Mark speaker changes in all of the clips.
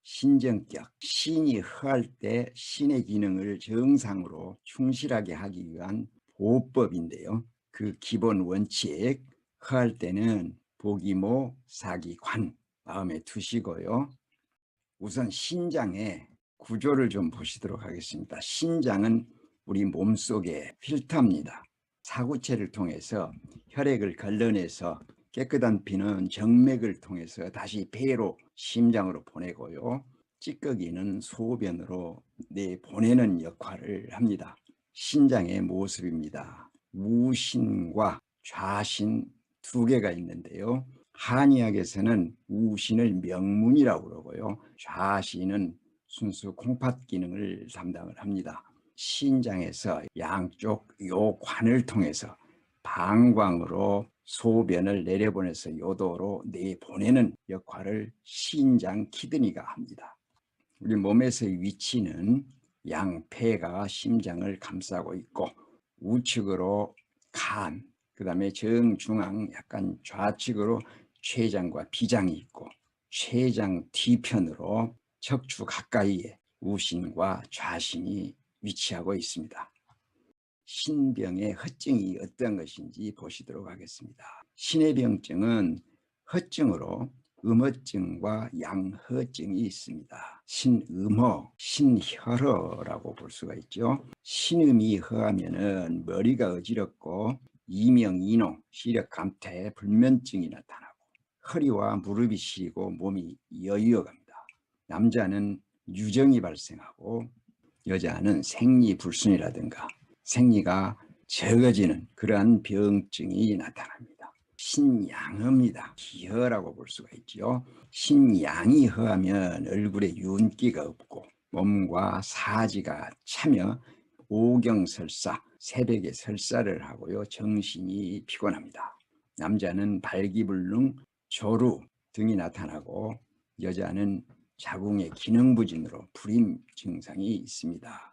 Speaker 1: 신정격, 신이 허할 때 신의 기능을 정상으로 충실하게 하기 위한 보호법인데요. 그 기본 원칙, 허할 때는 보기모, 사기관 마음에 두시고요. 우선 신장의 구조를 좀 보시도록 하겠습니다. 신장은 우리 몸속의 필터입니다. 사구체를 통해서 혈액을 걸러내서 깨끗한 피는 정맥을 통해서 다시 폐로 심장으로 보내고요. 찌꺼기는 소변으로 내보내는 역할을 합니다. 신장의 모습입니다. 우신과 좌신 두 개가 있는데요. 한의학에서는 우신을 명문이라고 그러고요. 좌신은 순수 콩팥 기능을 담당을 합니다. 신장에서 양쪽 요관을 통해서 방광으로 소변을 내려보내서 요도로 내보내는 역할을 신장 키드니가 합니다. 우리 몸에서의 위치는 양폐가 심장을 감싸고 있고 우측으로 간, 그 다음에 정중앙 약간 좌측으로 췌장과 비장이 있고 췌장 뒤편으로 척추 가까이에 우신과 좌신이 위치하고 있습니다. 신병의 허증이 어떤 것인지 보시도록 하겠습니다. 신의 병증은 허증으로 음허증과 양허증이 있습니다. 신음허, 신혈허라고 볼 수가 있죠. 신음이 허하면은 머리가 어지럽고 이명이농, 시력 감퇴, 불면증이 나타나고 허리와 무릎이 시리고 몸이 여유어갑니다. 남자는 유정이 발생하고 여자는 생리불순이라든가 생리가 적어지는 그러한 병증이 나타납니다. 신양허입니다. 기허라고 볼 수가 있죠. 신양이 허하면 얼굴에 윤기가 없고 몸과 사지가 차며 오경설사, 새벽에 설사를 하고요. 정신이 피곤합니다. 남자는 발기불능, 조루 등이 나타나고 여자는 자궁의 기능부진으로 불임 증상이 있습니다.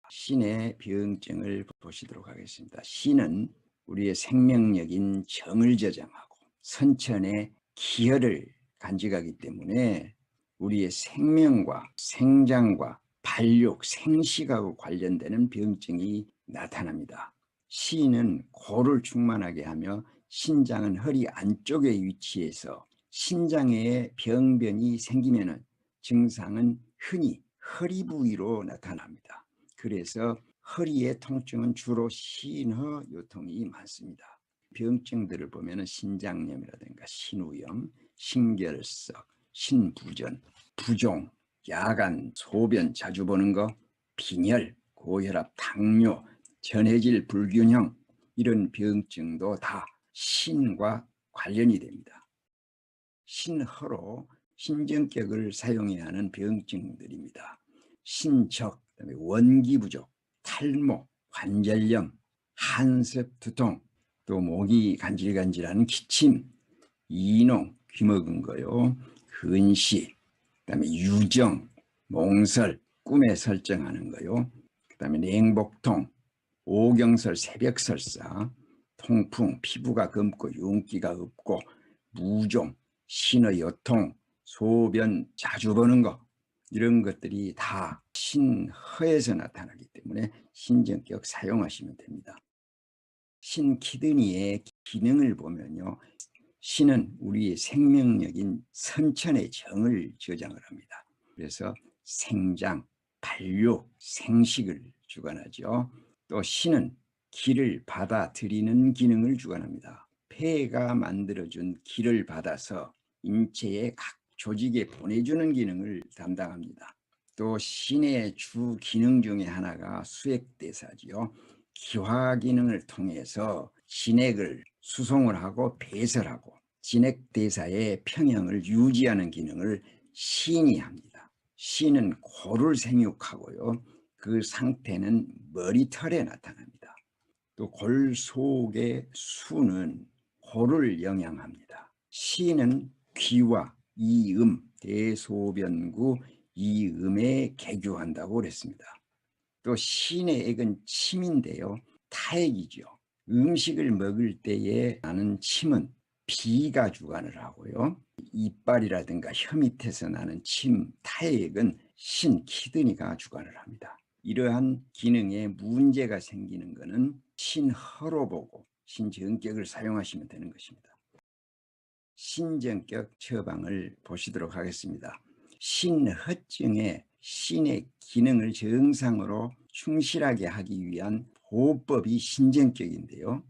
Speaker 1: 신의 병증을 보시도록 하겠습니다. 신은 우리의 생명력인 정을 저장하고 선천의 기혈을 간직하기 때문에 우리의 생명과 생장과 발육, 생식하고 관련되는 병증이 나타납니다. 신은 고를 충만하게 하며 신장은 허리 안쪽에 위치해서 신장에 병변이 생기면 증상은 흔히 허리 부위로 나타납니다. 그래서 허리의 통증은 주로 신허 요통이 많습니다. 병증들을 보면 신장염이라든가 신우염, 신결석, 신부전, 부종, 야간, 소변 자주 보는 거, 빈혈, 고혈압, 당뇨, 전해질 불균형 이런 병증도 다 신과 관련이 됩니다. 신허로 신정격을 사용해야 하는 병증들입니다. 신적, 그다음에 원기 부족, 탈모, 관절염, 한섭, 두통, 또 목이 간질간질하는 기침, 이농, 귀먹은 거요, 근시, 그다음에 유정, 몽설, 꿈에 설정하는 거요, 그다음에 냉복통, 오경설, 새벽설사, 통풍, 피부가 검고 윤기가 없고 무좀, 신의요통, 소변 자주 보는 거 이런 것들이 다 신허에서 나타나기 때문에 신정격 사용하시면 됩니다. 신키드니의 기능을 보면요. 신은 우리의 생명력인 선천의 정을 저장을 합니다. 그래서 생장, 발육, 생식을 주관하죠. 또 신은 기를 받아들이는 기능을 주관합니다. 폐가 만들어준 기를 받아서 인체의 각 조직에 보내주는 기능을 담당합니다. 또 신의 주 기능 중에 하나가 수액대사지요. 기화 기능을 통해서 진액을 수송을 하고 배설하고 진액대사의 평형을 유지하는 기능을 신이 합니다. 신은 고를 생육하고요. 그 상태는 머리털에 나타납니다. 또 골 속의 수는 고를 영양합니다. 신은 귀와 이음, 대소변구 이음에 개교한다고 그랬습니다. 또 신의 액은 침인데요. 타액이죠. 음식을 먹을 때에 나는 침은 비가 주관을 하고요. 이빨이라든가 혀 밑에서 나는 침, 타액은 신, 키드니가 주관을 합니다. 이러한 기능에 문제가 생기는 것은 신허로 보고 신전격을 사용하시면 되는 것입니다. 신전격 처방을 보시도록 하겠습니다. 신허증에 신의 기능을 정상으로 충실하게 하기 위한 보법이 신전격인데요.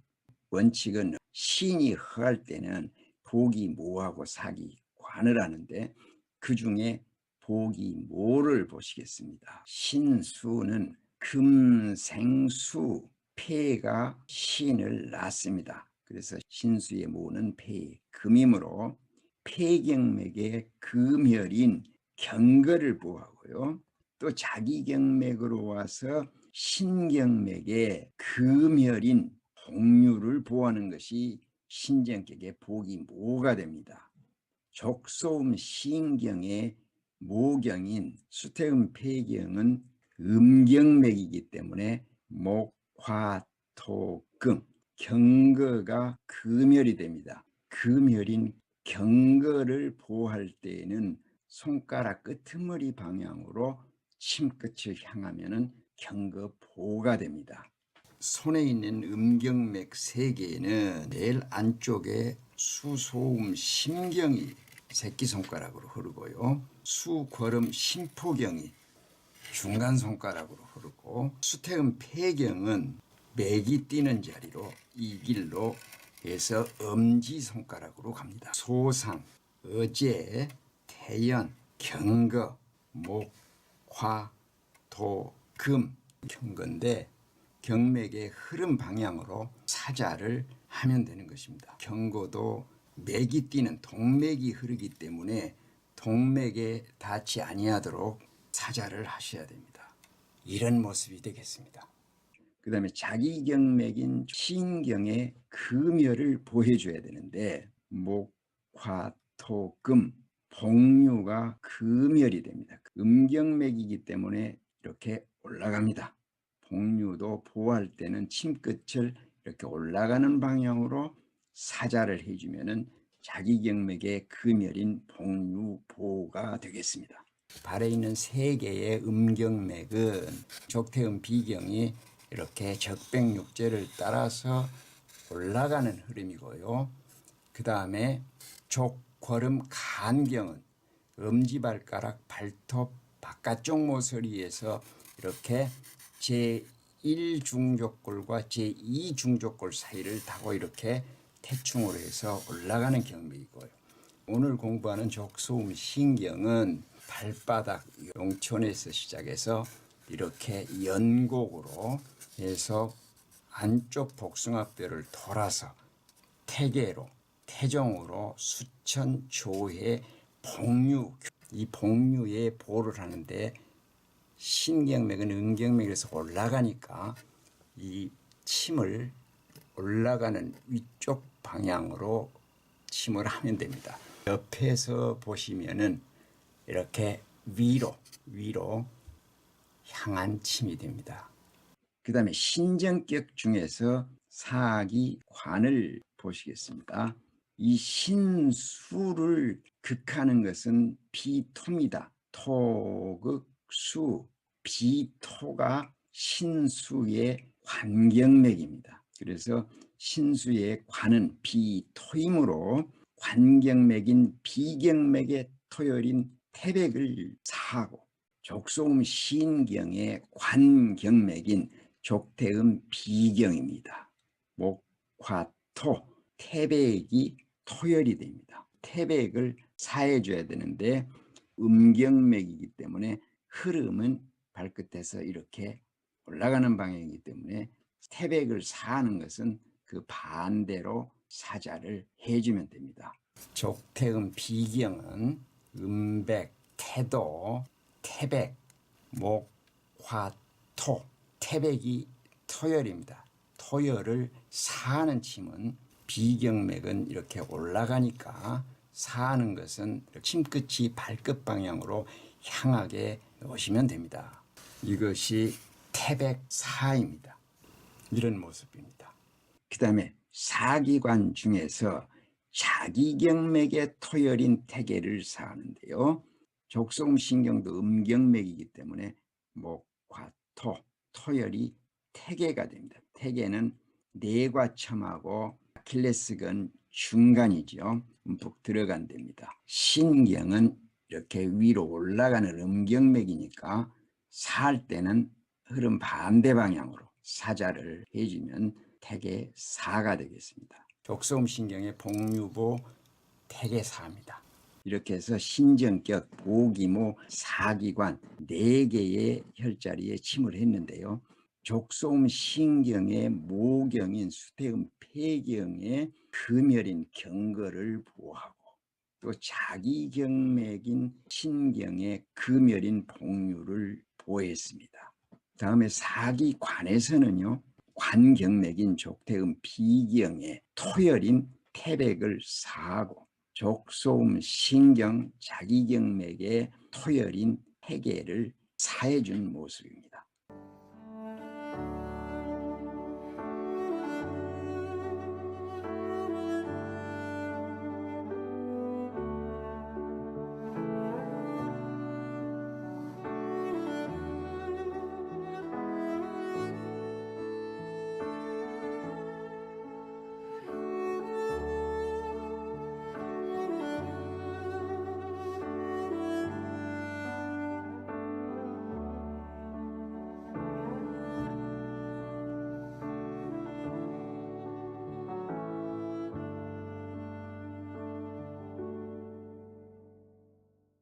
Speaker 1: 원칙은 신이 허할 때는 복이 모하고 사기 관을 하는데 그중에 복이 모를 보시겠습니다. 신수는 금생수 폐가 신을 낳습니다. 그래서 신수의 모는 폐, 금이므로 폐경맥의 금혈인 경거를 보호하고요. 또 자기경맥으로 와서 신경맥의 금혈인 복류를 보호하는 것이 신전격의 복이 모가 됩니다. 족소음 신경의 모경인 수태음 폐경은 음경맥이기 때문에 목, 화, 토, 금, 경거가 금혈이 됩니다. 금혈인 경거를 보호할 때에는 손가락 끄트머리 방향으로 침끝을 향하면 경거 보호가 됩니다. 손에 있는 음경맥 3개는 제일 안쪽에 수소음 심경이 새끼손가락으로 흐르고요. 수궐음 심포경이 중간 손가락으로 흐르고 수태음 폐경은 맥이 뛰는 자리로 이 길로 해서 엄지손가락으로 갑니다. 소상, 어제, 태연, 경거, 목, 화, 토, 금, 경건데 경맥의 흐름 방향으로 사자를 하면 되는 것입니다. 경고도 맥이 뛰는 동맥이 흐르기 때문에 동맥에 닿지 아니하도록 사자를 하셔야 됩니다. 이런 모습이 되겠습니다. 그 다음에 자기경맥인 신경의 금혈을 보호해줘야 되는데 목, 화, 토, 금, 복류가 금혈이 됩니다. 음경맥이기 때문에 이렇게 올라갑니다. 복류도 보호할 때는 침끝을 이렇게 올라가는 방향으로 사자를 해주면은 자기경맥의 금혈인 복류 보호가 되겠습니다. 발에 있는 3개의 음경맥은 족태음 비경이 이렇게 적백육제를 따라서 올라가는 흐름이고요. 그 다음에 족궐음 간경은 엄지발가락 발톱 바깥쪽 모서리에서 이렇게 제1중족골과 제2중족골 사이를 타고 이렇게 태충으로 해서 올라가는 경맥이고요. 오늘 공부하는 족소음 신경은 발바닥 용촌에서 시작해서 이렇게 연곡으로 해서 안쪽 복숭아뼈를 돌아서 태계로 태종으로 수천 조회 복류, 이 복류에 보호를 하는데 신경맥은 음경맥에서 올라가니까 이 침을 올라가는 위쪽 방향으로 침을 하면 됩니다. 옆에서 보시면은 이렇게 위로 향한 침이 됩니다. 그 다음에 신전격 중에서 사기 관을 보시겠습니다. 이 신수를 극하는 것은 비토입니다. 토극수, 비토가 신수의 관경맥입니다. 그래서 신수의 관은 비토이므로 관경맥인 비경맥의 토열인 태백을 사하고 족소음 신경의 관경맥인 족태음 비경입니다. 목, 화, 토, 태백이 토열이 됩니다. 태백을 사해줘야 되는데 음경맥이기 때문에 흐름은 발끝에서 이렇게 올라가는 방향이기 때문에 태백을 사하는 것은 그 반대로 사자를 해주면 됩니다. 족태음 비경은 음백, 태도, 태백, 목, 화, 토. 태백이 토열입니다. 토열을 사하는 침은 비경맥은 이렇게 올라가니까 사하는 것은 침끝이 발끝 방향으로 향하게 놓으시면 됩니다. 이것이 태백사입니다. 이런 모습입니다. 그 다음에 사기관 중에서 자기경맥의 토열인 태계를 사하는데요. 족소음신경도 음경맥이기 때문에 목과 토열이 태계가 됩니다. 태계는 뇌과첨하고 아킬레스건 중간이죠. 움푹 들어간 데입니다. 신경은 이렇게 위로 올라가는 음경맥이니까 살 때는 흐름 반대 방향으로 사자를 해주면 태계 4가 되겠습니다. 족소음신경의 복류보 태계 4입니다. 이렇게 해서 신정격, 보기모, 사기관 4개의 혈자리에 침을 했는데요. 족소음신경의 모경인 수태음 폐경의 금혈인 경거를 보호하고 또 자기경맥인 신경의 금혈인 복류를 보호했습니다. 다음에 사기관에서는요. 관경맥인 족태음 비경의 토열인 태백을 사하고 족소음 신경 자기경맥의 토열인 태계를 사해준 모습입니다.